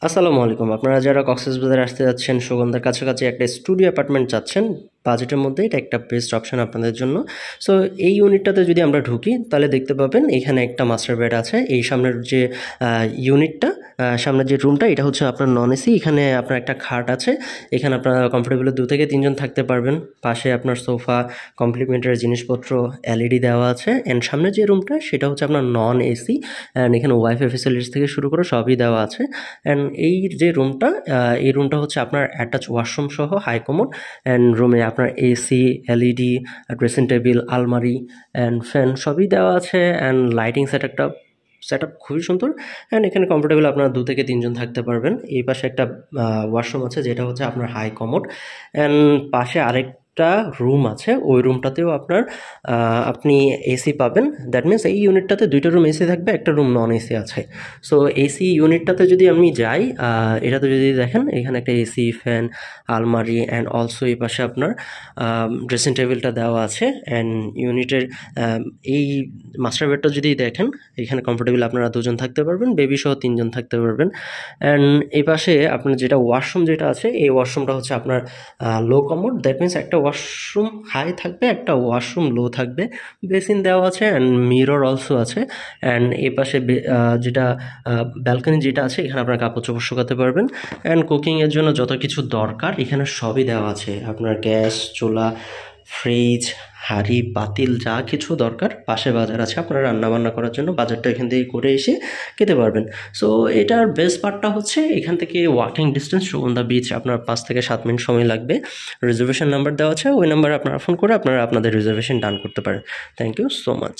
আসসালামু আলাইকুম। আপনারা যারা কক্সবাজারে আসতে যাচ্ছেন, সুগন্ধার কাছাকাছি একটা স্টুডিও অ্যাপার্টমেন্ট চাচ্ছেন, বাজেটের মধ্যে এটা একটা বেস্ট অপশন আপনাদের জন্য। সো এই ইউনিটটাতে যদি আমরা ঢুকি তাহলে দেখতে পাবেন এখানে একটা মাস্টার বেড আছে। এই সামনের যে ইউনিটটা, সামনের যে রুমটা, এটা হচ্ছে আপনার নন এসি। এখানে আপনার একটা খাট আছে, এখানে আপনারা কমফোর্টেবলি 2 থেকে 3 জন থাকতে পারবেন। পাশে আপনার সোফা, কমপ্লিমেন্টারি জিনিসপত্র, এলইডি দেওয়া আছে। অ্যান্ড সামনে যে রুমটা সেটা হচ্ছে আপনার নন এসি, অ্যান্ড এখানে ওয়াইফাই ফেসিলিটিস থেকে শুরু করে সবই দেওয়া আছে। অ্যান্ড এই যে রুমটা, এই রুমটা হচ্ছে আপনার অ্যাটাচ ওয়াশরুম সহ হাই কমোড। অ্যান্ড রুমে আপনার এসি, এলইডি, ড্রেসিং টেবিল, আলমারি অ্যান্ড ফ্যান সবই দেওয়া আছে। অ্যান্ড লাইটিং সেট আপ খুবই সুন্দর। অ্যান্ড এখানে কমফোর্টেবল আপনারা 2 থেকে 3 জন থাকতে পারবেন। এই পাশে একটা ওয়াশরুম আছে যেটা হচ্ছে আপনার হাই কমোড। অ্যান্ড পাশে আরেকটা রুম আছে, ওই রুমটাতেও আপনি এসি পাবেন। দ্যাট মিনস এই ইউনিটটাতে 2টা রুম এসি থাকবে, একটা রুম নন এসি আছে। সো এসি ইউনিটটাতে যদি আমি যাই, এটাতে যদি দেখেন এখানে একটা এসি, ফ্যান, আলমারি অ্যান্ড অলসো এই পাশে আপনার ড্রেসিং টেবিলটা দেওয়া আছে। অ্যান্ড ইউনিটের এই মাস্টার বেডটা যদি দেখেন, এখানে কমফোর্টেবল আপনারা 2 জন থাকতে পারবেন, বেবি সহ 3 জন থাকতে পারবেন। অ্যান্ড এই পাশে আপনার যেটা ওয়াশরুম যেটা আছে, এই ওয়াশরুমটা হচ্ছে আপনার লো কমোড। দ্যাট মিনস একটা ওয়াশরুম হাই থাকবে, একটা ওয়াশরুম লো থাকবে। বেসিন দেওয়া আছে অ্যান্ড মিরর অলসো আছে। অ্যান্ড এই পাশে যেটা ব্যালকনি যেটা আছে, এখানে আপনার কাপড় চোপড় শুকাতে পারবেন। অ্যান্ড কুকিংয়ের জন্য যত কিছু দরকার এখানে সবই দেওয়া আছে। আপনার গ্যাস চুলা, ফ্রিজ, হাঁড়ি পাতিল যা কিছু দরকার, পাশে বাজার আছে আপনারা রান্নাবান্না করার জন্য, বাজারটা এখান থেকে করে এসে খেতে পারবেন। সো এটার বেস্ট পার্টটা হচ্ছে এখান থেকে ওয়াকিং ডিস্টেন্স সুগন্ধা বিচ আপনার 5 থেকে 7 মিনিট সময় লাগবে। রিজার্ভেশন নাম্বার দেওয়া আছে, ওই নাম্বারে আপনারা ফোন করে আপনারা আপনাদের রিজার্ভেশন ডান করতে পারেন। Thank you so much.